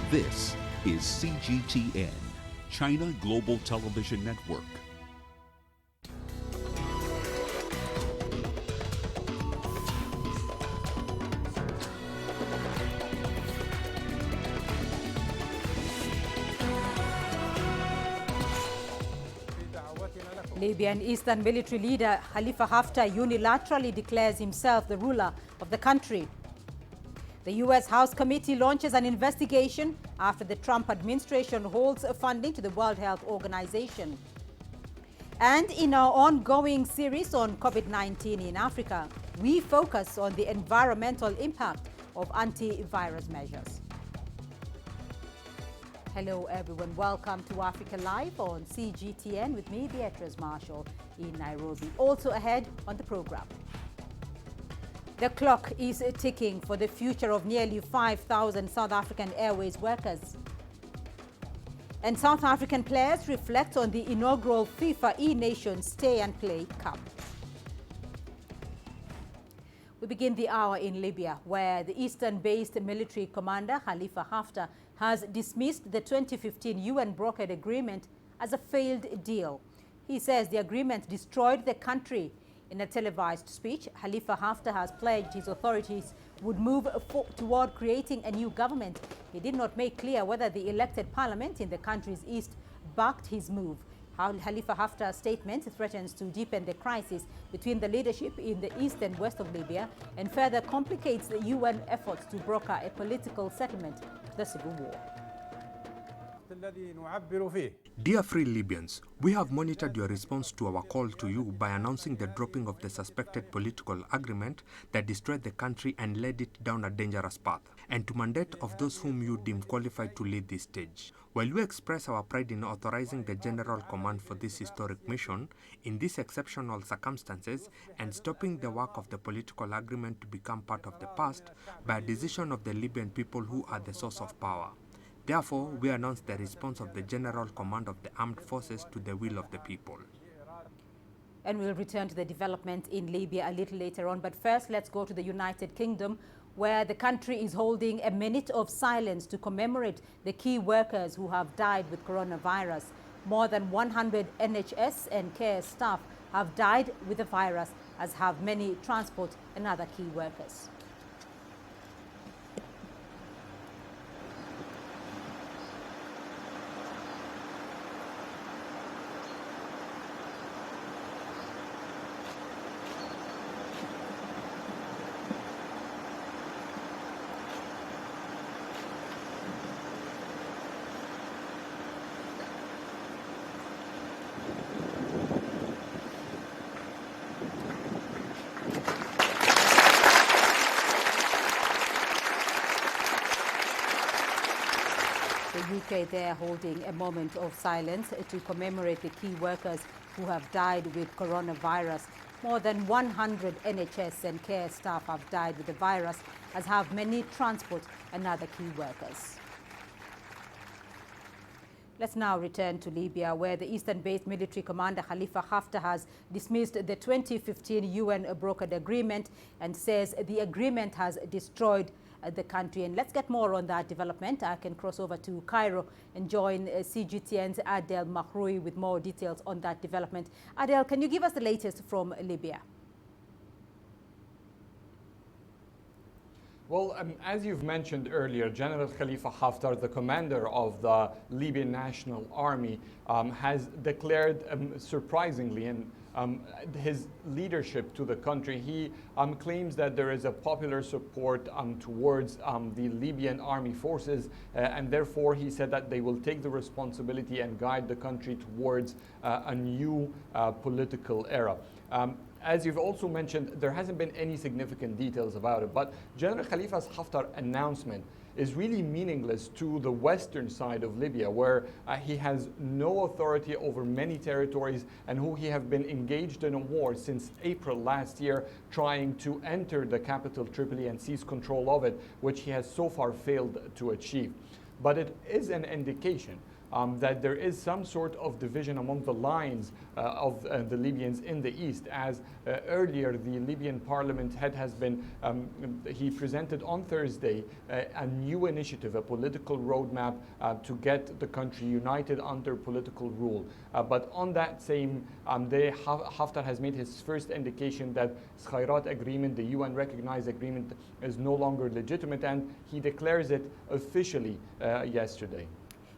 This is CGTN, China Global Television Network. Libyan Eastern military leader Khalifa Haftar unilaterally declares himself the ruler of the country. The U.S. House Committee launches an investigation after the Trump administration holds funding to the World Health Organization. And in our ongoing series on COVID-19 in Africa, we focus on the environmental impact of antivirus measures. Hello everyone, welcome to Africa Live on CGTN with me, Beatrice Marshall in Nairobi. Also ahead on the program. The clock is ticking for the future of nearly 5,000 South African Airways workers. And South African players reflect on the inaugural FIFA E-Nations Stay and Play Cup. We begin the hour in Libya, where the Eastern-based military commander Khalifa Haftar has dismissed the 2015 UN-brokered agreement as a failed deal. He says the agreement destroyed the country. In a televised speech, Khalifa Haftar has pledged his authorities would move toward creating a new government. He did not make clear whether the elected parliament in the country's east backed his move. Khalifa Haftar's statement threatens to deepen the crisis between the leadership in the east and west of Libya and further complicates the UN efforts to broker a political settlement to the civil war. Dear free Libyans, we have monitored your response to our call to you by announcing the dropping of the suspected political agreement that destroyed the country and led it down a dangerous path, and to mandate of those whom you deem qualified to lead this stage. While we express our pride in authorizing the General Command for this historic mission, in these exceptional circumstances, and stopping the work of the political agreement to become part of the past by a decision of the Libyan people who are the source of power. Therefore, we announce the response of the General Command of the Armed Forces to the will of the people. And we'll return to the development in Libya a little later on. But first, let's go to the United Kingdom, where the country is holding a minute of silence to commemorate the key workers who have died with coronavirus. More than 100 NHS and care staff have died with the virus, as have many transport and other key workers. UK there holding a moment of silence to commemorate the key workers who have died with coronavirus. More than 100 NHS and care staff have died with the virus, as have many transport and other key workers. Let's now return to Libya, where the eastern-based military commander Khalifa Haftar has dismissed the 2015 UN-brokered agreement and says the agreement has destroyed the country. And let's get more on that development. I can cross over to Cairo and join CGTN's Adel Mahroui with more details on that development. Adel, can you give us the latest from Libya? Well, as you've mentioned earlier, General Khalifa Haftar, the commander of the Libyan National Army, has declared, surprisingly, his leadership to the country. He claims that there is a popular support towards the Libyan army forces, and therefore he said that they will take the responsibility and guide the country towards a new political era. As you've also mentioned, there hasn't been any significant details about it, but General Khalifa Haftar's announcement is really meaningless to the western side of Libya, where he has no authority over many territories and who he have been engaged in a war since April last year, trying to enter the capital Tripoli and seize control of it, which he has so far failed to achieve. But it is an indication that there is some sort of division among the lines of the Libyans in the east, as earlier the Libyan parliament he presented on Thursday a new initiative, a political roadmap to get the country united under political rule. But on that same day, Haftar has made his first indication that Khairat agreement, the UN recognized agreement, is no longer legitimate, and he declares it officially yesterday.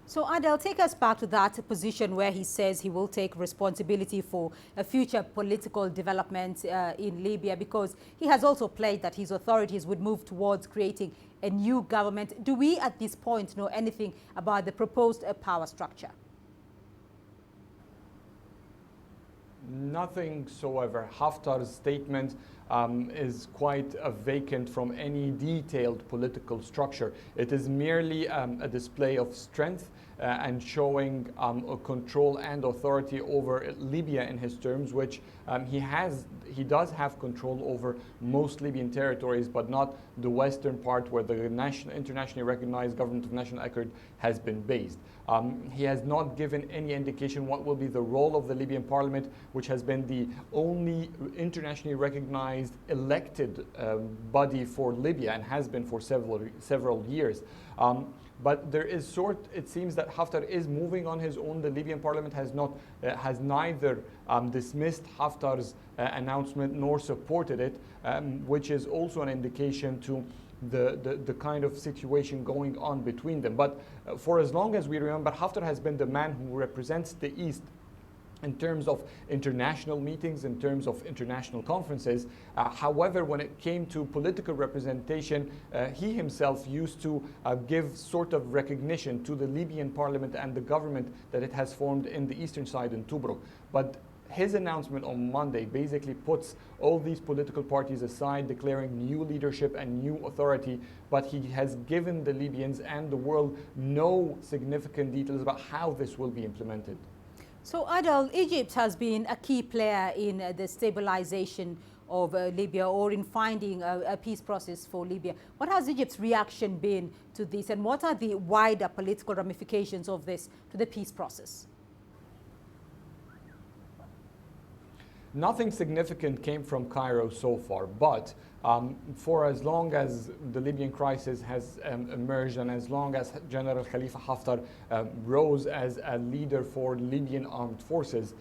So, Adel, take us back to that position where he says he will take responsibility for a future political development in Libya, because he has also pledged that his authorities would move towards creating a new government. Do we at this point know anything about the proposed power structure? Nothing soever. Haftar's statement is quite vacant from any detailed political structure. It is merely a display of strength and showing a control and authority over Libya in his terms, which he does have control over most Libyan territories, but not the western part where the internationally recognized government of national accord has been based. He has not given any indication what will be the role of the Libyan parliament, which has been the only internationally recognized elected body for Libya and has been for several years. But it seems that Haftar is moving on his own. The Libyan parliament has neither dismissed Haftar's announcement nor supported it, which is also an indication to the kind of situation going on between them. But for as long as we remember, Haftar has been the man who represents the East in terms of international meetings, in terms of international conferences. However, when it came to political representation, he himself used to give sort of recognition to the Libyan parliament and the government that it has formed in the eastern side in Tobruk. But his announcement on Monday basically puts all these political parties aside, declaring new leadership and new authority, but he has given the Libyans and the world no significant details about how this will be implemented. So, Adel, Egypt has been a key player in the stabilization of Libya, or in finding a peace process for Libya. What has Egypt's reaction been to this, and what are the wider political ramifications of this to the peace process? Nothing significant came from Cairo so far, but for as long as the Libyan crisis has emerged, and as long as General Khalifa Haftar rose as a leader for Libyan armed forces,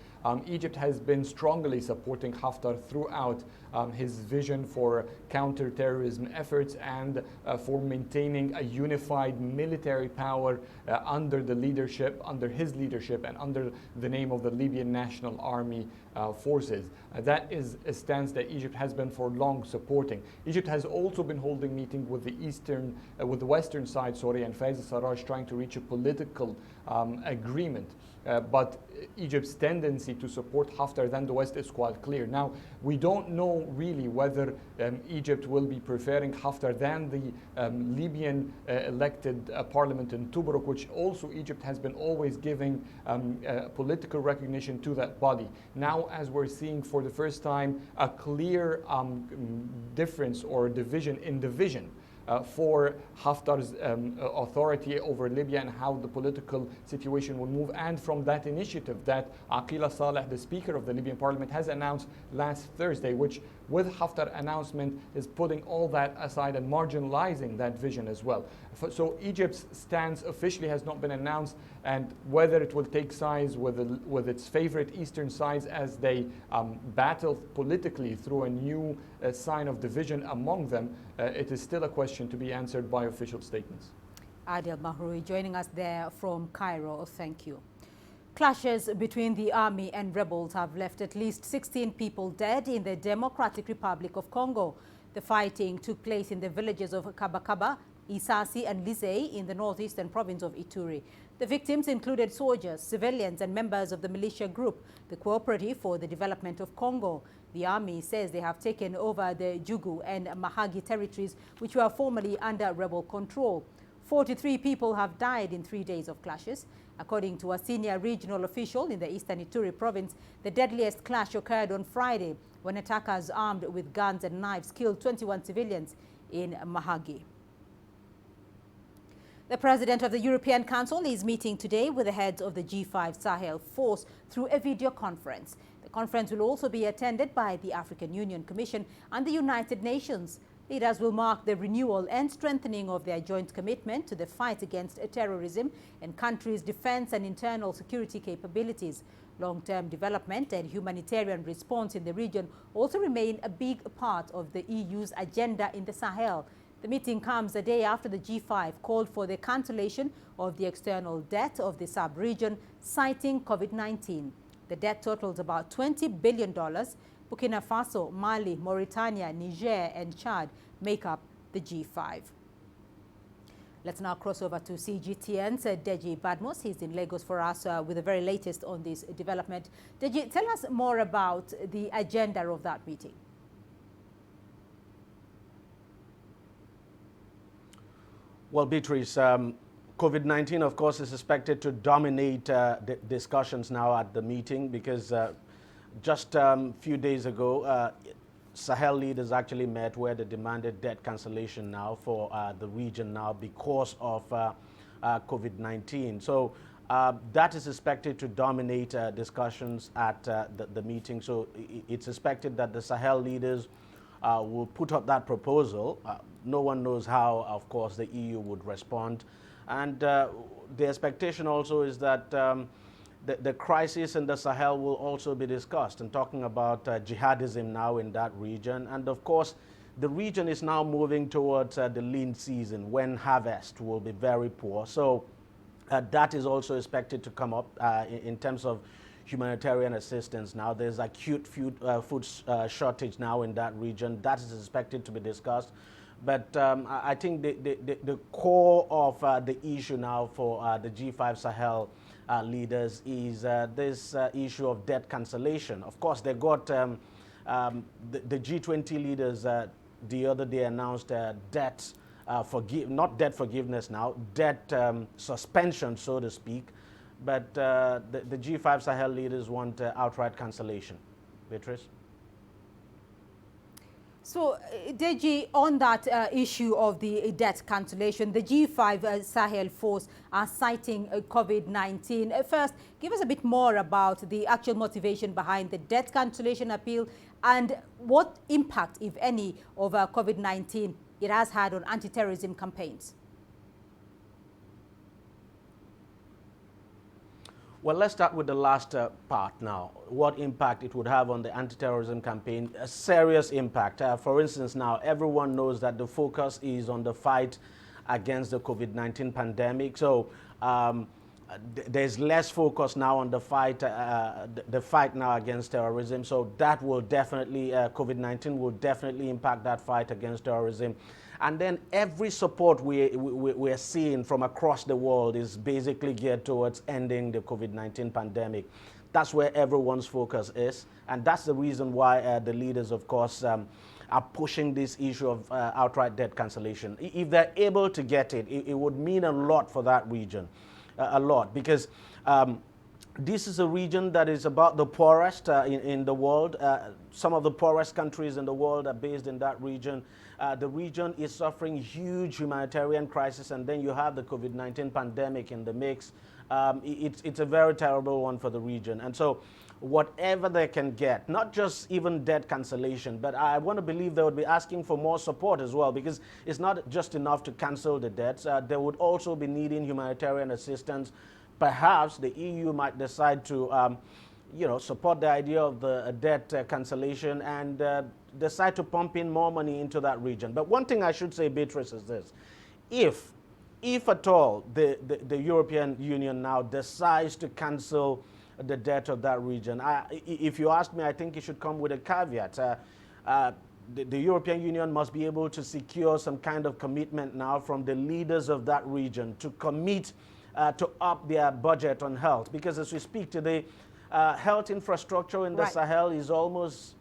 Egypt has been strongly supporting Haftar throughout his vision for counter-terrorism efforts and for maintaining a unified military power under his leadership and under the name of the Libyan National Army forces. That is a stance that Egypt has been for long supporting. Egypt has also been holding meetings with the western side, and Faiz al-Sarraj, trying to reach a political agreement. But Egypt's tendency to support Haftar than the West is quite clear. Now, we don't know really whether Egypt will be preferring Haftar than the Libyan elected parliament in Tobruk, which also Egypt has been always giving political recognition to that body. Now, as we're seeing for the first time, a clear difference or division in the vision for Haftar's authority over Libya and how the political situation will move. And from that initiative that Aqila Saleh, the Speaker of the Libyan Parliament, has announced last Thursday, which with Haftar announcement is putting all that aside and marginalizing that vision as well. So Egypt's stance officially has not been announced, and whether it will take sides with its favorite eastern sides as they battle politically through a new sign of division among them, it is still a question to be answered by official statements. Adel Mahrouri joining us there from Cairo. Thank you. Clashes between the army and rebels have left at least 16 people dead in the Democratic Republic of Congo. The fighting took place in the villages of Kabakaba, Isasi and Lizei in the northeastern province of Ituri. The victims included soldiers, civilians and members of the militia group, the Cooperative for the Development of Congo. The army says they have taken over the Jugu and Mahagi territories, which were formerly under rebel control. 43 people have died in 3 days of clashes. According to a senior regional official in the eastern Ituri province, the deadliest clash occurred on Friday when attackers armed with guns and knives killed 21 civilians in Mahagi. The President of the European Council is meeting today with the heads of the G5 Sahel force through a video conference. The conference will also be attended by the African Union Commission and the United Nations. Leaders will mark the renewal and strengthening of their joint commitment to the fight against terrorism and countries' defense and internal security capabilities. Long-term development and humanitarian response in the region also remain a big part of the EU's agenda in the Sahel. The meeting comes a day after the G5 called for the cancellation of the external debt of the sub-region, citing COVID-19. The debt totals about $20 billion. Burkina Faso, Mali, Mauritania, Niger and Chad make up the G5. Let's now cross over to CGTN's Deji Badmos. He's in Lagos for us with the very latest on this development. Deji, tell us more about the agenda of that meeting. Well, Beatrice, COVID-19, of course, is expected to dominate the discussions now at the meeting because just a few days ago, Sahel leaders actually met where they demanded debt cancellation now for the region now because of COVID-19. So that is expected to dominate discussions at the meeting. So it's expected that the Sahel leaders will put up that proposal. No one knows how, of course, the EU would respond. And the expectation also is that the crisis in the Sahel will also be discussed, and talking about jihadism now in that region. And of course, the region is now moving towards the lean season when harvest will be very poor. So that is also expected to come up in terms of humanitarian assistance. Now there's acute food shortage now in that region. That is expected to be discussed. But I think the core of the issue now for the G5 Sahel leaders is this issue of debt cancellation. Of course, they got the G20 leaders the other day announced debt not debt forgiveness now, debt suspension, so to speak. But the G5 Sahel leaders want outright cancellation. Beatrice? So, Deji, on that issue of the debt cancellation, the G5 Sahel force are citing COVID-19. First, give us a bit more about the actual motivation behind the debt cancellation appeal and what impact, if any, of COVID-19 it has had on anti-terrorism campaigns. Well, let's start with the last part now. What impact it would have on the anti-terrorism campaign? A serious impact. For instance, now everyone knows that the focus is on the fight against the COVID-19 pandemic. So there's less focus now on the fight now against terrorism. So that will definitely, COVID-19 will definitely impact that fight against terrorism. And then every support we're seeing from across the world is basically geared towards ending the COVID-19 pandemic. That's where everyone's focus is. And that's the reason why the leaders, of course, are pushing this issue of outright debt cancellation. If they're able to get it, it would mean a lot for that region, a lot, because this is a region that is about the poorest in the world. Some of the poorest countries in the world are based in that region. The region is suffering huge humanitarian crisis, and then you have the COVID-19 pandemic in the mix. It's a very terrible one for the region. And so whatever they can get, not just even debt cancellation, but I want to believe they would be asking for more support as well, because it's not just enough to cancel the debts. They would also be needing humanitarian assistance. Perhaps the EU might decide to support the idea of the debt cancellation and decide to pump in more money into that region. But one thing I should say, Beatrice, is this. If at all the European Union now decides to cancel the debt of that region, if you ask me, I think it should come with a caveat. The European Union must be able to secure some kind of commitment now from the leaders of that region to commit to up their budget on health. Because as we speak today, health infrastructure in the Sahel is almost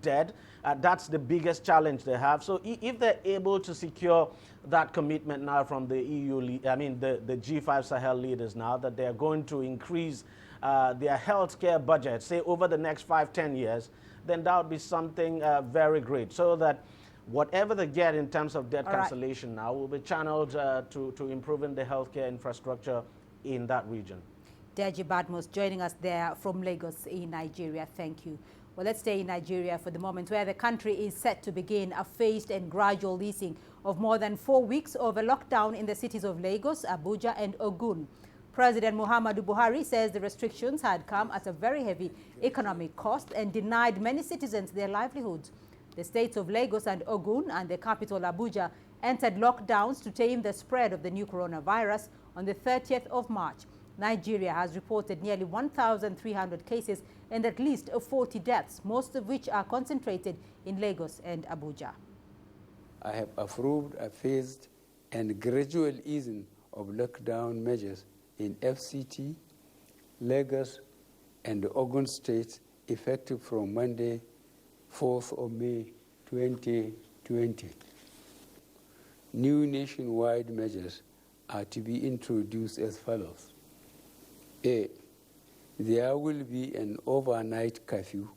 dead. That's the biggest challenge they have. So if they're able to secure that commitment now from the EU, the G5 Sahel leaders now, that they're going to increase their healthcare budget, say over the next 5-10 years, then that would be something very great. So that whatever they get in terms of debt All right. cancellation now will be channeled to improving the healthcare infrastructure in that region. Deji Badmus joining us there from Lagos in Nigeria. Thank you. Well, let's stay in Nigeria for the moment, where the country is set to begin a phased and gradual easing of more than 4 weeks of a lockdown in the cities of Lagos, Abuja and Ogun. President Muhammadu Buhari says the restrictions had come at a very heavy economic cost and denied many citizens their livelihoods. The states of Lagos and Ogun and the capital Abuja entered lockdowns to tame the spread of the new coronavirus on the 30th of March. Nigeria has reported nearly 1,300 cases and at least 40 deaths, most of which are concentrated in Lagos and Abuja. I have approved a phased and gradual easing of lockdown measures in FCT, Lagos, and Ogun states effective from Monday, 4th of May 2020. New nationwide measures are to be introduced as follows. A. There will be an overnight curfew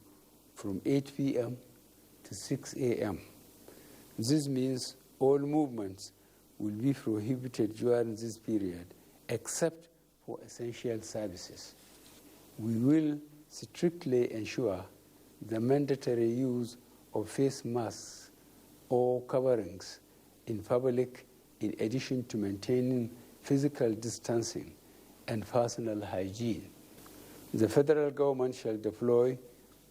from 8 p.m. to 6 a.m. This means all movements will be prohibited during this period, except for essential services. We will strictly ensure the mandatory use of face masks or coverings in public, in addition to maintaining physical distancing and personal hygiene. The federal government shall deploy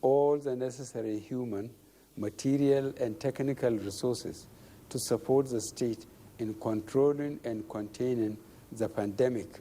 all the necessary human, material, and technical resources to support the state in controlling and containing the pandemic.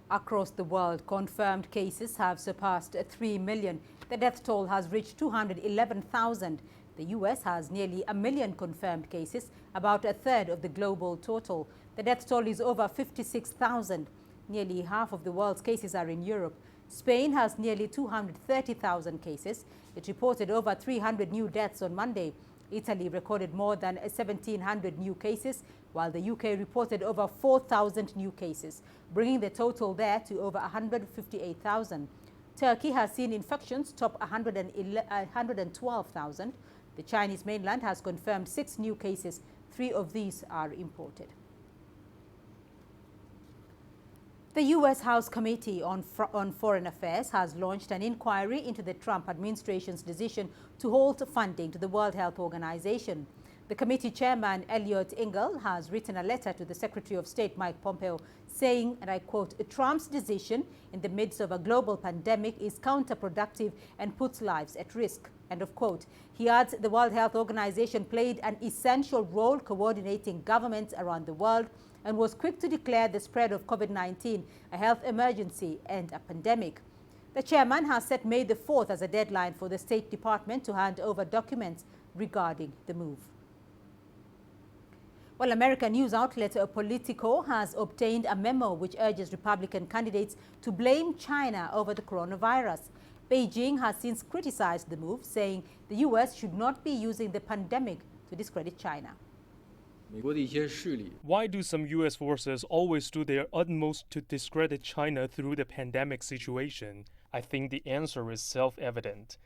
Across the world, confirmed cases have surpassed 3 million. The death toll has reached 211,000. The U.S. has nearly 1 million confirmed cases, about a third of the global total. The death toll is over 56,000. Nearly half of the world's cases are in Europe. Spain has nearly 230,000 cases. It reported over 300 new deaths on Monday. Italy recorded more than 1,700 new cases, while the UK reported over 4,000 new cases, bringing the total there to over 158,000. Turkey has seen infections top 112,000. The Chinese mainland has confirmed 6 new cases. 3 of these are imported. The U.S. House Committee on Foreign Affairs has launched an inquiry into the Trump administration's decision to halt funding to the World Health Organization. The committee chairman, Elliot Engel, has written a letter to the Secretary of State, Mike Pompeo, saying, and I quote, "Trump's decision in the midst of a global pandemic is counterproductive and puts lives at risk." End of quote. He adds the World Health Organization played an essential role coordinating governments around the world and was quick to declare the spread of COVID-19 a health emergency and a pandemic. The chairman has set May the 4th as a deadline for the State Department to hand over documents regarding the move. Well, American news outlet Politico has obtained a memo which urges Republican candidates to blame China over the coronavirus. Beijing has since criticized the move, saying the U.S. should not be using the pandemic to discredit China. Why do some U.S. forces always do their utmost to discredit China through the pandemic situation? I think the answer is self-evident.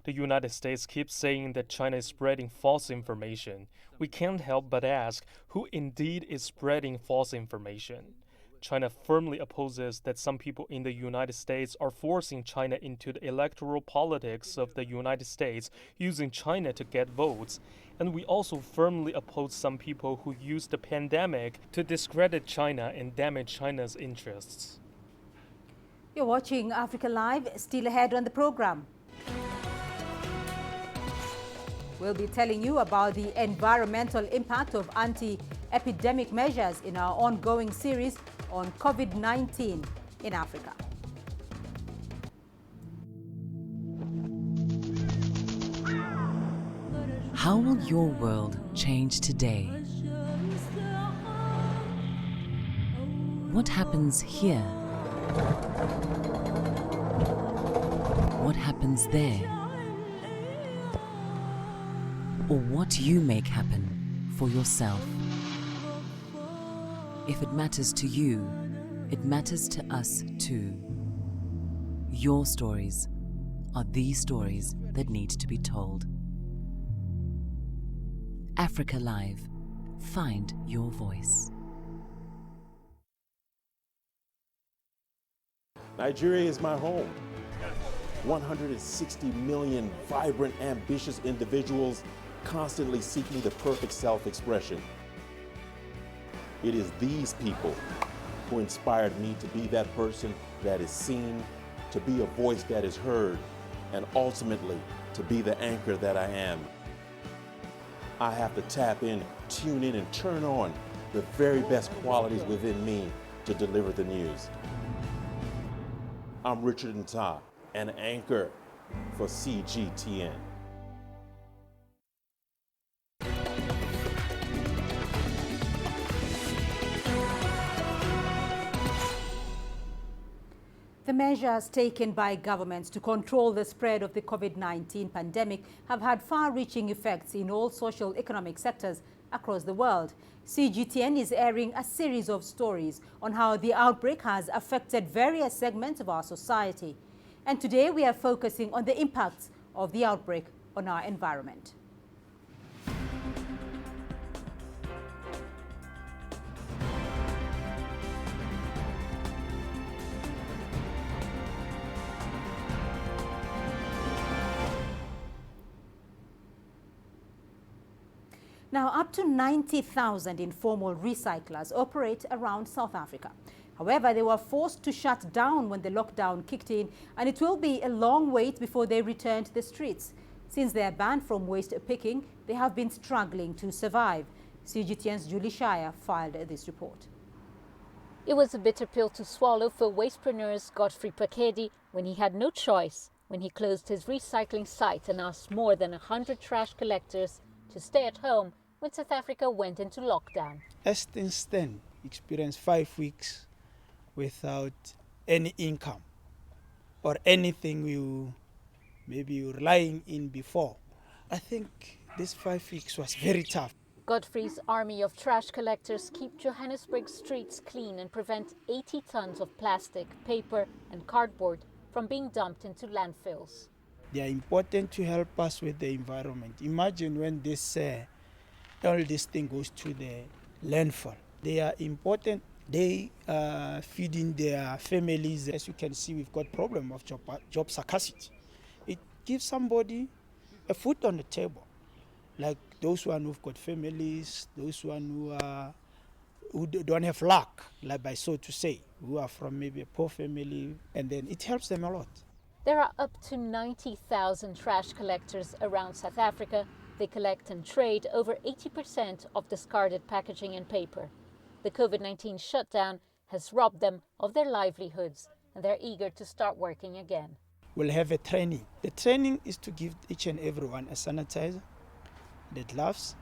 The United States keeps saying that China is spreading false information. We can't help but ask who indeed is spreading false information. China firmly opposes that some people in the United States are forcing China into the electoral politics of the United States, using China to get votes. And we also firmly oppose some people who use the pandemic to discredit China and damage China's interests. You're watching Africa Live. Still ahead on the program, we'll be telling you about the environmental impact of anti-epidemic measures in our ongoing series on COVID-19 in Africa. How will your world change today? What happens here? What happens there? Or what you make happen for yourself. If it matters to you, it matters to us too. Your stories are the stories that need to be told. Africa Live. Find your voice. Nigeria is my home. 160 million vibrant, ambitious individuals constantly seeking the perfect self-expression. It is these people who inspired me to be that person that is seen, to be a voice that is heard, and ultimately to be the anchor that I am. I have to tap in, tune in, and turn on the very best qualities within me to deliver the news. I'm Richard Nta, an anchor for CGTN. The measures taken by governments to control the spread of the COVID-19 pandemic have had far-reaching effects in all social economic sectors across the world. CGTN is airing a series of stories on how the outbreak has affected various segments of our society. And today we are focusing on the impacts of the outbreak on our environment. Now, up to 90,000 informal recyclers operate around South Africa. However, they were forced to shut down when the lockdown kicked in, and it will be a long wait before they return to the streets. Since they are banned from waste picking, they have been struggling to survive. CGTN's Julie Shire filed this report. It was a bitter pill to swallow for wastepreneurs Godfrey Pakedi when he had no choice when he closed his recycling site and asked more than 100 trash collectors to stay at home when South Africa went into lockdown. As things stand, experienced 5 weeks without any income or anything you maybe were relying in before. I think this 5 weeks was very tough. Godfrey's army of trash collectors keep Johannesburg streets clean and prevent 80 tons of plastic, paper and cardboard from being dumped into landfills. They are important to help us with the environment. Imagine when all this thing goes to the landfill. They are important. They are feeding their families. As you can see, we've got problem of job scarcity. It gives somebody a food on the table, like those who've got families, those who don't have luck, like by so to say, who are from maybe a poor family, and then it helps them a lot. There are up to 90,000 trash collectors around South Africa. They collect and trade over 80% of discarded packaging and paper. The COVID-19 shutdown has robbed them of their livelihoods, and they're eager to start working again. We'll have a training. The training is to give each and everyone a sanitizer, the gloves,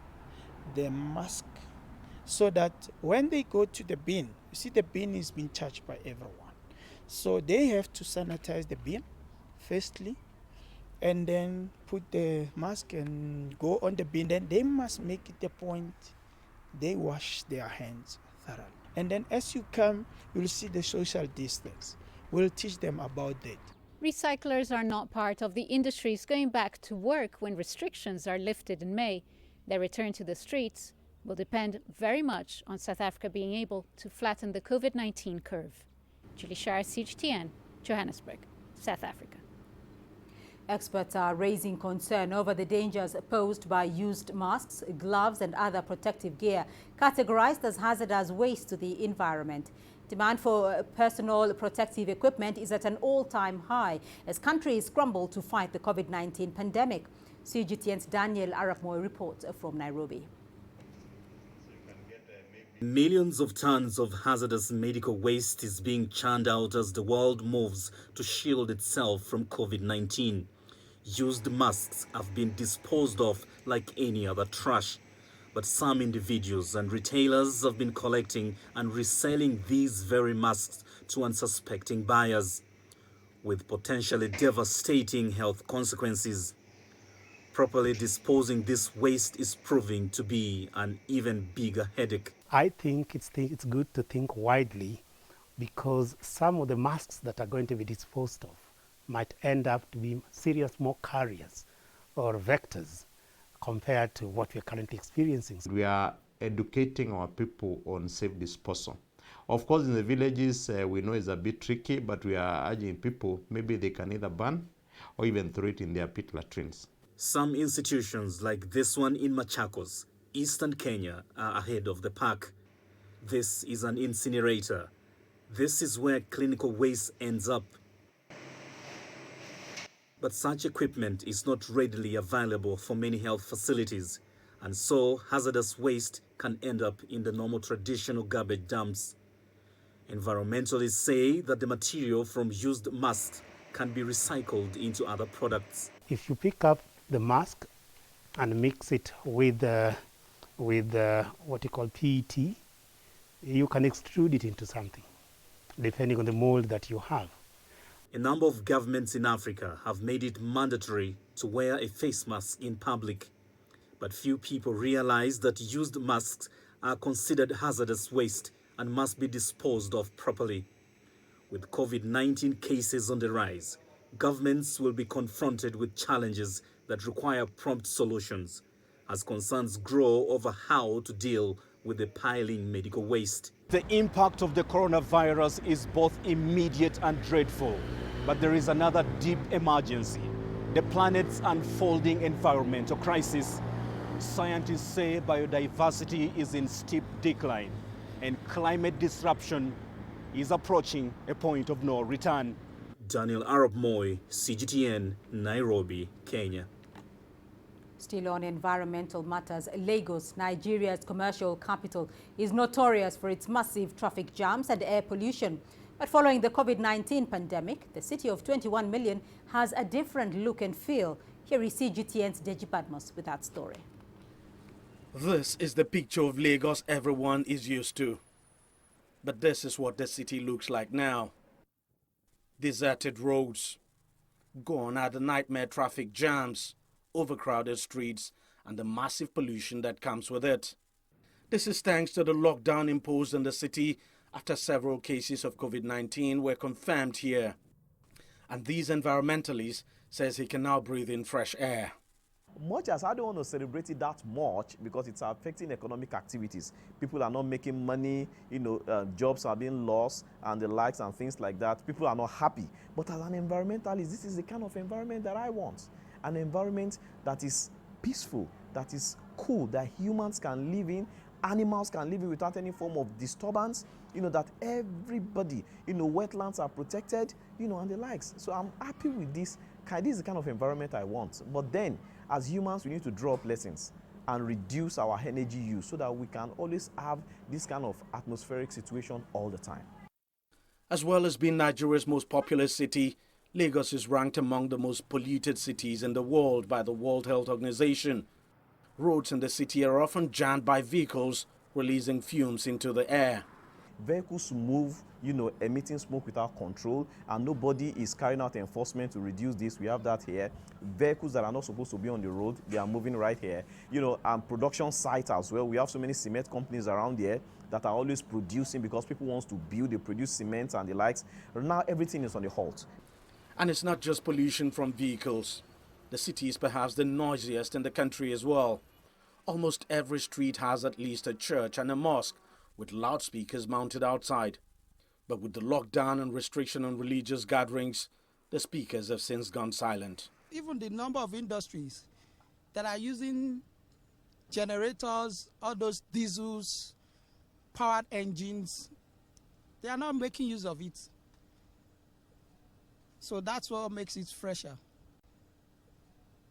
the mask, so that when they go to the bin, you see the bin is being touched by everyone. So they have to sanitize the bin, firstly, and then put the mask and go on the bin. Then they must make it a point they wash their hands thoroughly. And then as you come, you'll see the social distance. We'll teach them about that. Recyclers are not part of the industries going back to work when restrictions are lifted in May. Their return to the streets will depend very much on South Africa being able to flatten the COVID-19 curve. Julie Shire, CGTN, Johannesburg, South Africa. Experts are raising concern over the dangers posed by used masks, gloves and other protective gear categorized as hazardous waste to the environment. Demand for personal protective equipment is at an all-time high as countries scramble to fight the COVID-19 pandemic. CGTN's Daniel Arapmoy reports from Nairobi. Millions of tons of hazardous medical waste is being churned out as the world moves to shield itself from COVID-19. Used masks have been disposed of like any other trash. But some individuals and retailers have been collecting and reselling these very masks to unsuspecting buyers, with potentially devastating health consequences. Properly disposing this waste is proving to be an even bigger headache. I think it's good to think widely, because some of the masks that are going to be disposed of might end up to be serious more carriers or vectors compared to what we're currently experiencing. We are educating our people on safe disposal. Of course, in the villages, we know it's a bit tricky, but we are urging people, maybe they can either burn or even throw it in their pit latrines. Some institutions, like this one in Machakos, eastern Kenya, are ahead of the pack. This is an incinerator. This is where clinical waste ends up. But such equipment is not readily available for many health facilities, and so hazardous waste can end up in the normal traditional garbage dumps. Environmentalists say that the material from used masks can be recycled into other products. If you pick up the mask and mix it with what you call PET, you can extrude it into something, depending on the mold that you have. A number of governments in Africa have made it mandatory to wear a face mask in public. But few people realize that used masks are considered hazardous waste and must be disposed of properly. With COVID-19 cases on the rise, governments will be confronted with challenges that require prompt solutions as concerns grow over how to deal with the piling medical waste. The impact of the coronavirus is both immediate and dreadful, but there is another deep emergency: the planet's unfolding environmental crisis. Scientists say biodiversity is in steep decline, and climate disruption is approaching a point of no return. Daniel Arap Moi, CGTN, Nairobi, Kenya. Still on environmental matters, Lagos, Nigeria's commercial capital, is notorious for its massive traffic jams and air pollution. But following the COVID-19 pandemic, the city of 21 million has a different look and feel. Here is CGTN's Deji Badmus with that story. This is the picture of Lagos everyone is used to. But this is what the city looks like now. Deserted roads, gone are the nightmare traffic jams, overcrowded streets, and the massive pollution that comes with it. This is thanks to the lockdown imposed in the city after several cases of COVID-19 were confirmed here. And these environmentalists says he can now breathe in fresh air. Much as I don't want to celebrate it that much because it's affecting economic activities. People are not making money, jobs are being lost and the likes and things like that. People are not happy. But as an environmentalist, this is the kind of environment that I want. An environment that is peaceful, that is cool, that humans can live in, animals can live in without any form of disturbance, that everybody, wetlands are protected, and the likes. So I'm happy with this. This is the kind of environment I want. But then, as humans, we need to draw up lessons and reduce our energy use so that we can always have this kind of atmospheric situation all the time. As well as being Nigeria's most populous city, Lagos is ranked among the most polluted cities in the world by the World Health Organization. Roads in the city are often jammed by vehicles releasing fumes into the air. Vehicles move, emitting smoke without control, and nobody is carrying out enforcement to reduce this. We have that here. Vehicles that are not supposed to be on the road, they are moving right here. And production sites as well. We have so many cement companies around here that are always producing because people want to build, they produce cement and the likes. Now everything is on the halt. And it's not just pollution from vehicles. The city is perhaps the noisiest in the country as well. Almost every street has at least a church and a mosque with loudspeakers mounted outside. But with the lockdown and restriction on religious gatherings, the speakers have since gone silent. Even the number of industries that are using generators, all those diesels, powered engines, they are not making use of it. So that's what makes it fresher.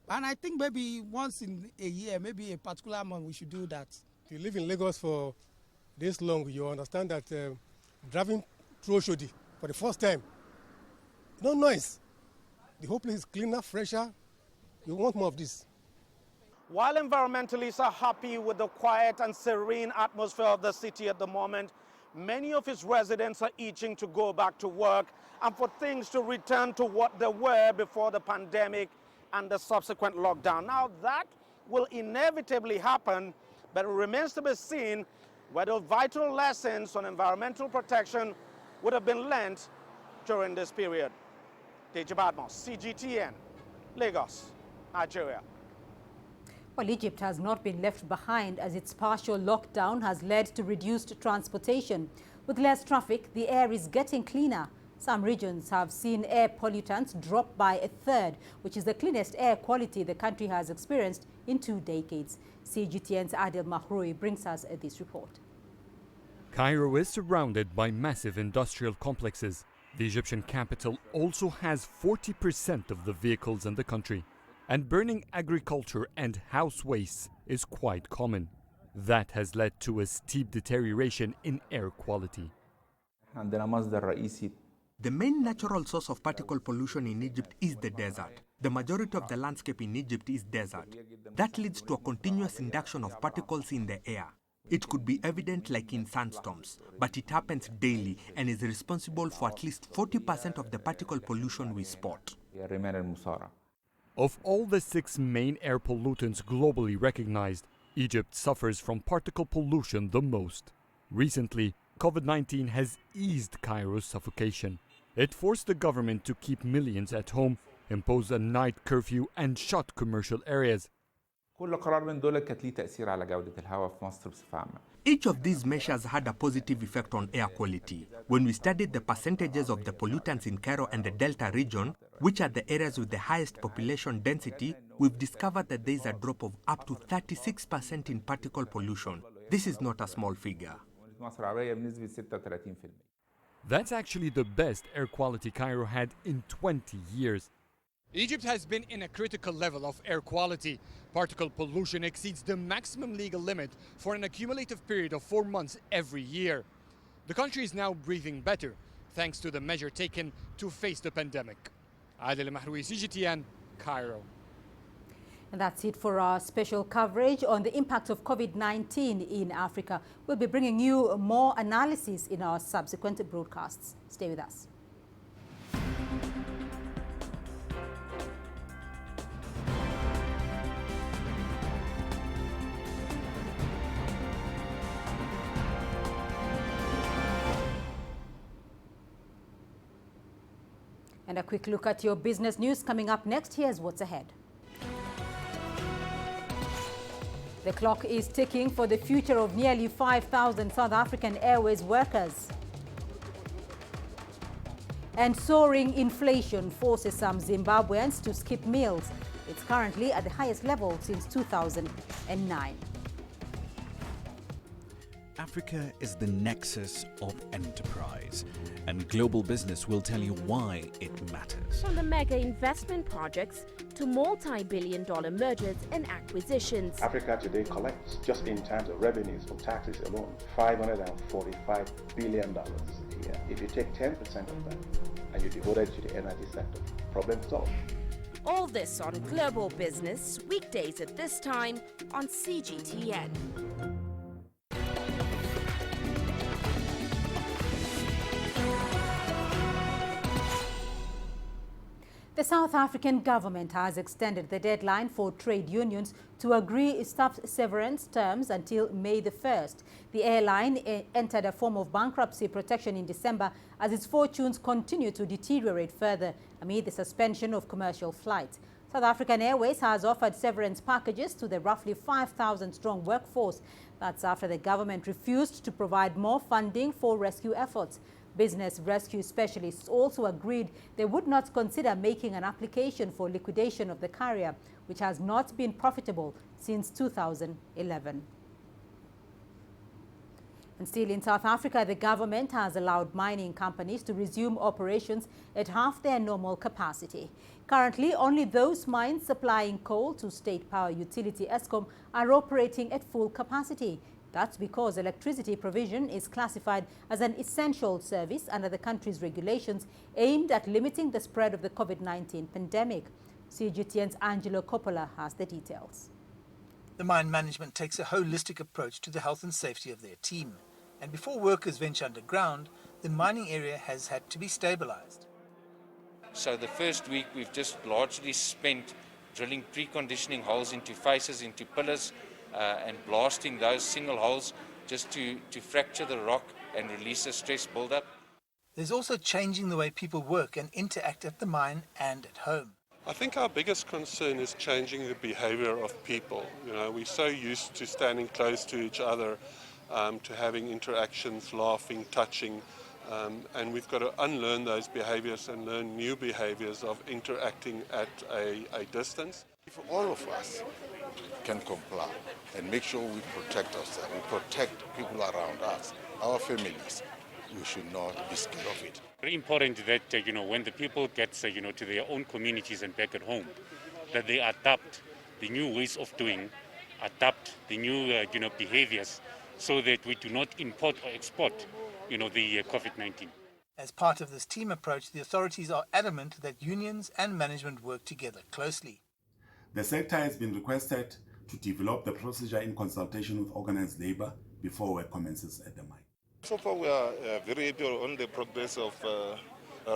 And I think maybe once in a year, maybe a particular month, we should do that. If you live in Lagos for this long, you understand that driving through Oshodi for the first time, no noise. The whole place is cleaner, fresher. You want more of this. While environmentalists are happy with the quiet and serene atmosphere of the city at the moment, many of its residents are itching to go back to work and for things to return to what they were before the pandemic and the subsequent lockdown. Now that will inevitably happen, but it remains to be seen whether vital lessons on environmental protection would have been learnt during this period. Deji Badmus, CGTN, Lagos, Nigeria. Well, Egypt has not been left behind as its partial lockdown has led to reduced transportation. With less traffic, the air is getting cleaner. Some regions have seen air pollutants drop by a third, which is the cleanest air quality the country has experienced in 2 decades. CGTN's Adil Mahroui brings us this report. Cairo is surrounded by massive industrial complexes. The Egyptian capital also has 40% of the vehicles in the country. And burning agriculture and house waste is quite common. That has led to a steep deterioration in air quality. The main natural source of particle pollution in Egypt is the desert. The majority of the landscape in Egypt is desert. That leads to a continuous induction of particles in the air. It could be evident like in sandstorms, but it happens daily and is responsible for at least 40% of the particle pollution we spot. Of all the 6 main air pollutants globally recognized, Egypt suffers from particle pollution the most. Recently, COVID-19 has eased Cairo's suffocation. It forced the government to keep millions at home, impose a night curfew, and shut commercial areas. Each of these measures had a positive effect on air quality. When we studied the percentages of the pollutants in Cairo and the Delta region, which are the areas with the highest population density, we've discovered that there is a drop of up to 36% in particle pollution. This is not a small figure. That's actually the best air quality Cairo had in 20 years. Egypt has been in a critical level of air quality. Particle pollution exceeds the maximum legal limit for an accumulative period of 4 months every year. The country is now breathing better, thanks to the measure taken to face the pandemic. Adil Mahroui, CGTN, Cairo. And that's it for our special coverage on the impact of COVID-19 in Africa. We'll be bringing you more analysis in our subsequent broadcasts. Stay with us. And a quick look at your business news coming up next. Here's what's ahead. The clock is ticking for the future of nearly 5,000 South African Airways workers. And soaring inflation forces some Zimbabweans to skip meals. It's currently at the highest level since 2009. Africa is the nexus of enterprise, and global business will tell you why it matters. From the mega investment projects to multi-billion-dollar mergers and acquisitions. Africa today collects, just in terms of revenues from taxes alone, $545 billion a year. If you take 10% of that and you devote it to the energy sector, problem solved. All this on Global Business, weekdays at this time on CGTN. The South African government has extended the deadline for trade unions to agree staff severance terms until May the 1st. The airline entered a form of bankruptcy protection in December as its fortunes continue to deteriorate further amid the suspension of commercial flights. South African Airways has offered severance packages to the roughly 5,000-strong workforce. That's after the government refused to provide more funding for rescue efforts. Business rescue specialists also agreed they would not consider making an application for liquidation of the carrier, which has not been profitable since 2011. And still in South Africa, the government has allowed mining companies to resume operations at half their normal capacity. Currently, only those mines supplying coal to State Power Utility Eskom are operating at full capacity. That's because electricity provision is classified as an essential service under the country's regulations aimed at limiting the spread of the COVID-19 pandemic. CGTN's Angelo Coppola has the details. The mine management takes a holistic approach to the health and safety of their team. And before workers venture underground, the mining area has had to be stabilized. So the first week we've just largely spent drilling preconditioning holes into faces, into pillars, and blasting those single holes just to fracture the rock and release the stress buildup. There's also changing the way people work and interact at the mine and at home. I think our biggest concern is changing the behavior of people. You know, we're so used to standing close to each other, to having interactions, laughing, touching, and we've got to unlearn those behaviors and learn new behaviors of interacting at a distance. If all of us can comply and make sure we protect ourselves, we protect people around us, our families, we should not be scared of it. Very important that, when the people get, to their own communities and back at home, that they adapt the new ways of doing, adapt the new, behaviors, so that we do not import or export, the COVID-19. As part of this team approach, the authorities are adamant that unions and management work together closely. The sector has been requested to develop the procedure in consultation with organized labor before work commences at the mine. So far, we are very happy on the progress of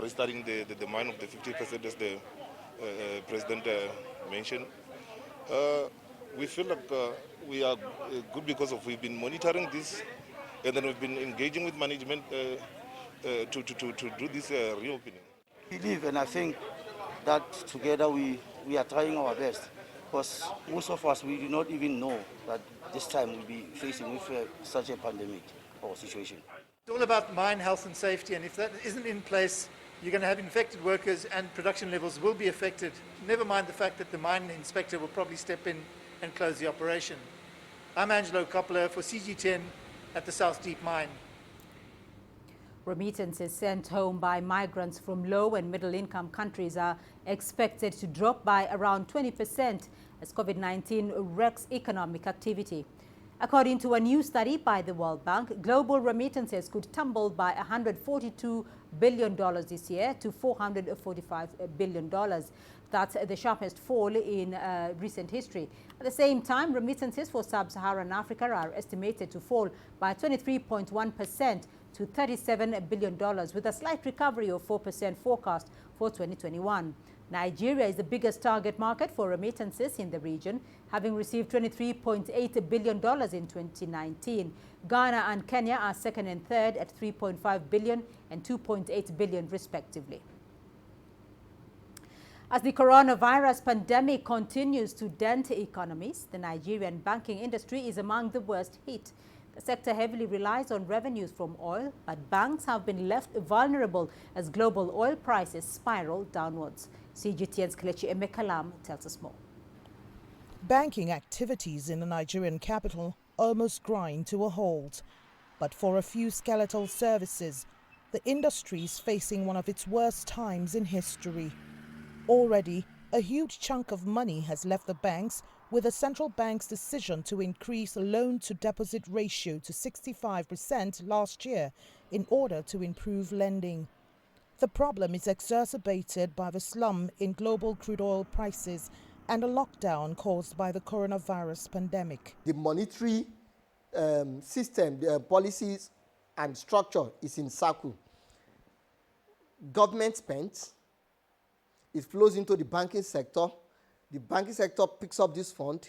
restarting the mine of the 50% as the President mentioned. We feel like we are good because we've been monitoring this, and then we've been engaging with management to do this reopening. I believe, and I think that together we are trying our best, because most of us, we do not even know that this time we'll be facing with such a pandemic or situation. It's all about mine health and safety, and if that isn't in place, you're going to have infected workers and production levels will be affected. Never mind the fact that the mine inspector will probably step in and close the operation. I'm Angelo Coppola for CG10 at the South Deep Mine. Remittances sent home by migrants from low and middle income countries are expected to drop by around 20% as COVID-19 wrecks economic activity. According to a new study by the World Bank, global remittances could tumble by $142 billion this year to $445 billion. That's the sharpest fall in recent history. At the same time, remittances for sub-Saharan Africa are estimated to fall by 23.1% to $37 billion, with a slight recovery of 4% forecast for 2021. Nigeria is the biggest target market for remittances in the region, having received $23.8 billion in 2019. Ghana and Kenya are second and third at $3.5 billion and $2.8 billion respectively. As the coronavirus pandemic continues to dent economies, the Nigerian banking industry is among the worst hit. The sector heavily relies on revenues from oil, but banks have been left vulnerable as global oil prices spiral downwards. CGTN's Kelechi Emekalam tells us more. Banking activities in the Nigerian capital almost grind to a halt. But for a few skeletal services, the industry is facing one of its worst times in history. Already, a huge chunk of money has left the banks with the central bank's decision to increase the loan-to-deposit ratio to 65% last year in order to improve lending. The problem is exacerbated by the slump in global crude oil prices and a lockdown caused by the coronavirus pandemic. The monetary system, the policies and structure is in circle. Government spends, it flows into the banking sector. The banking sector picks up this fund,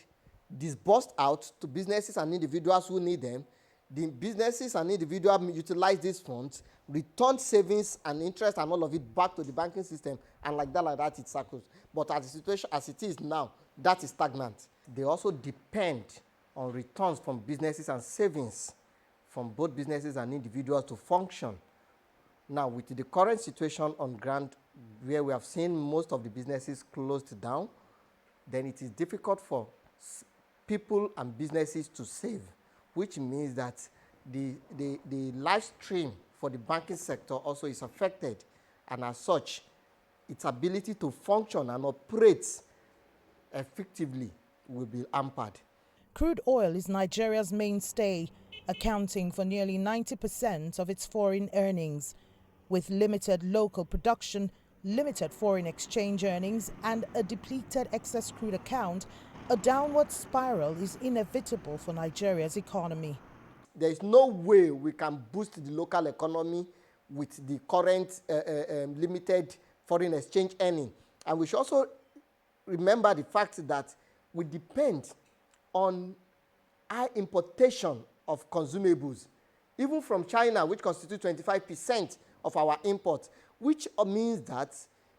disbursed out to businesses and individuals who need them. The businesses and individuals utilize these funds, return savings and interest and all of it back to the banking system, and like that it circles. But as the situation as it is now, that is stagnant. They also depend on returns from businesses and savings from both businesses and individuals to function. Now, with the current situation on ground, where we have seen most of the businesses closed down, then it is difficult for people and businesses to save, which means that the live stream for the banking sector also is affected, and as such, its ability to function and operate effectively will be hampered. Crude oil is Nigeria's mainstay, accounting for nearly 90% of its foreign earnings. With limited local production, limited foreign exchange earnings, and a depleted excess crude account, a downward spiral is inevitable for Nigeria's economy. There is no way we can boost the local economy with the current limited foreign exchange earning. And we should also remember the fact that we depend on high importation of consumables, even from China, which constitutes 25% of our imports, which means that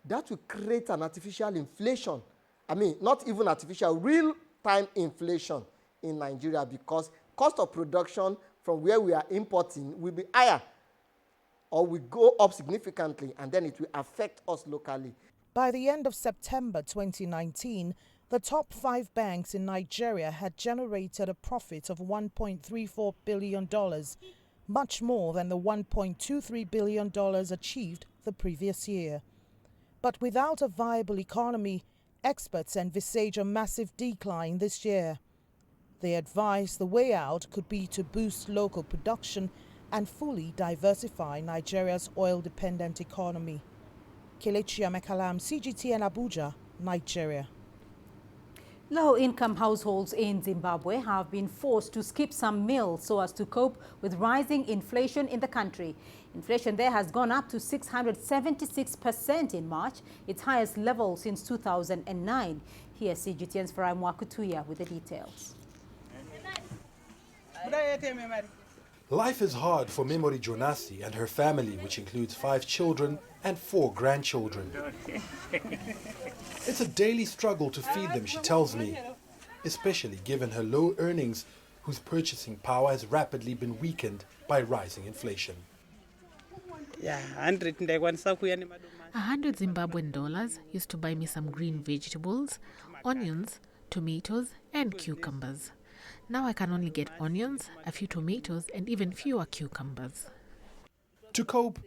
that will create an artificial inflation. I mean, not even artificial, real-time inflation in Nigeria, because cost of production from where we are importing will be higher or will go up significantly, and then it will affect us locally. By the end of September 2019, the top 5 banks in Nigeria had generated a profit of $1.34 billion, much more than the $1.23 billion achieved the previous year. But without a viable economy, experts envisage a massive decline this year. They advise the way out could be to boost local production and fully diversify Nigeria's oil-dependent economy. Kelechi Amekalam, CGTN Abuja, Nigeria. Low-income households in Zimbabwe have been forced to skip some meals so as to cope with rising inflation in the country. Inflation there has gone up to 676% in March, its highest level since 2009. Here's CGTN's Farai Mwakutuya with the details. Life is hard for Memory Jonasi and her family, which includes 5 children and 4 grandchildren. It's a daily struggle to feed them, she tells me, especially given her low earnings, whose purchasing power has rapidly been weakened by rising inflation. 100 Zimbabwean dollars used to buy me some green vegetables, onions, tomatoes, and cucumbers. Now I can only get onions, a few tomatoes, and even fewer cucumbers. To cope,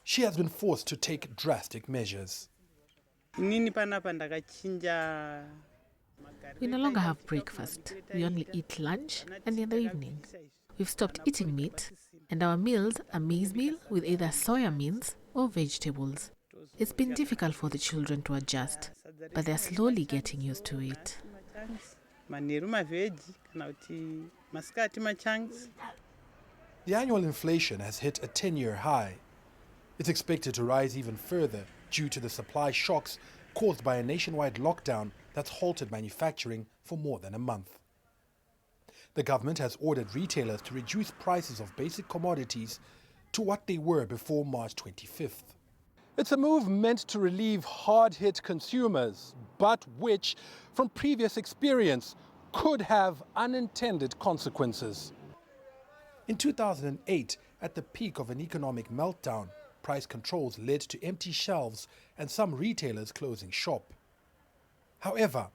she has been forced to take drastic measures. We no longer have breakfast. We only eat lunch and in the evening. We've stopped eating meat, and our meals are maize meal with either soya beans or vegetables. It's been difficult for the children to adjust, but they're slowly getting used to it. The annual inflation has hit a 10-year high. It's expected to rise even further due to the supply shocks caused by a nationwide lockdown that's halted manufacturing for more than a month. The government has ordered retailers to reduce prices of basic commodities to what they were before March 25th. It's a move meant to relieve hard-hit consumers, but which, from previous experience, could have unintended consequences. In 2008, at the peak of an economic meltdown, price controls led to empty shelves and some retailers closing shop. However,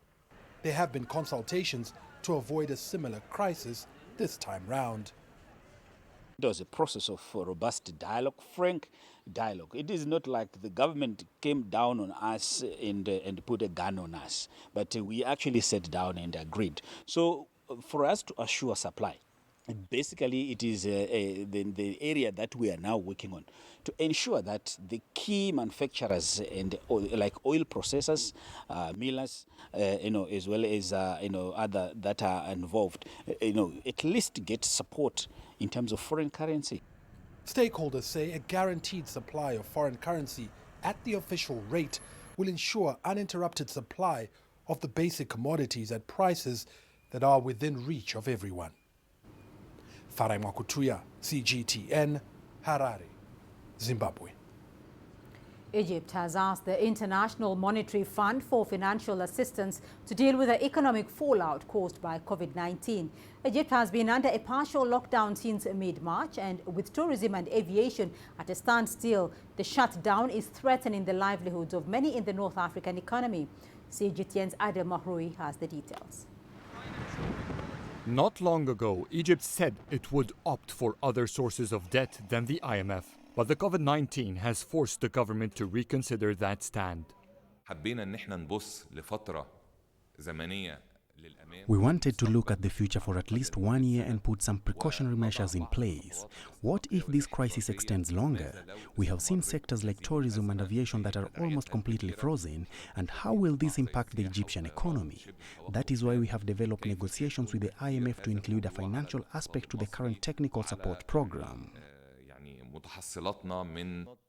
there have been consultations to avoid a similar crisis this time round. There was a process of robust dialogue, frank dialogue. It is not like the government came down on us and put a gun on us, but we actually sat down and agreed. So for us to assure supply, basically it is the area that we are now working on to ensure that the key manufacturers and like oil processors, millers, as well as other that are involved, at least get support in terms of foreign currency. Stakeholders say a guaranteed supply of foreign currency at the official rate will ensure uninterrupted supply of the basic commodities at prices that are within reach of everyone. Farai Mwakutuya, CGTN, Harare, Zimbabwe. Egypt has asked the International Monetary Fund for financial assistance to deal with the economic fallout caused by COVID-19. Egypt has been under a partial lockdown since mid-March, and with tourism and aviation at a standstill, the shutdown is threatening the livelihoods of many in the North African economy. CGTN's Adel Mahroui has the details. Not long ago, Egypt said it would opt for other sources of debt than the IMF. But the COVID-19 has forced the government to reconsider that stand. We wanted to look at the future for at least 1 year and put some precautionary measures in place. What if this crisis extends longer? We have seen sectors like tourism and aviation that are almost completely frozen, and how will this impact the Egyptian economy? That is why we have developed negotiations with the IMF to include a financial aspect to the current technical support program.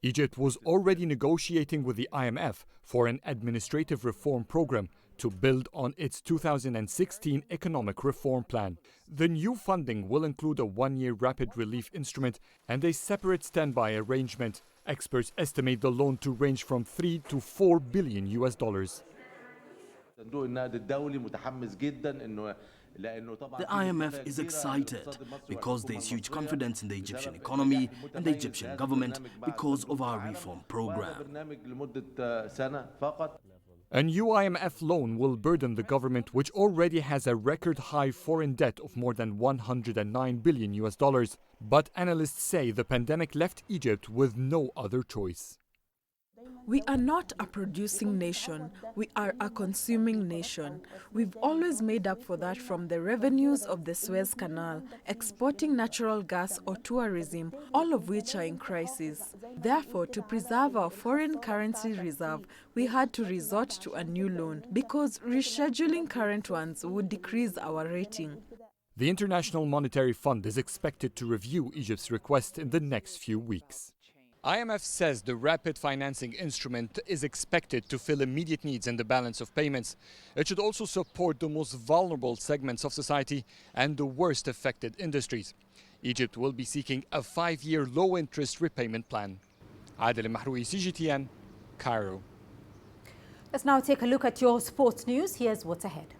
Egypt was already negotiating with the IMF for an administrative reform program to build on its 2016 economic reform plan. The new funding will include a 1-year rapid relief instrument and a separate standby arrangement Experts estimate the loan to range from $3 to $4 billion. The IMF is excited because there is huge confidence in the Egyptian economy and the Egyptian government because of our reform program. A new IMF loan will burden the government, which already has a record high foreign debt of more than $109 billion. But analysts say the pandemic left Egypt with no other choice. We are not a producing nation, we are a consuming nation. We've always made up for that from the revenues of the Suez Canal, exporting natural gas or tourism, all of which are in crisis. Therefore, to preserve our foreign currency reserve, we had to resort to a new loan because rescheduling current ones would decrease our rating. The International Monetary Fund is expected to review Egypt's request in the next few weeks. IMF says the rapid financing instrument is expected to fill immediate needs in the balance of payments. It should also support the most vulnerable segments of society and the worst affected industries. Egypt will be seeking a 5-year low-interest repayment plan. Adel Mahroui, CGTN, Cairo. Let's now take a look at your sports news. Here's what's ahead.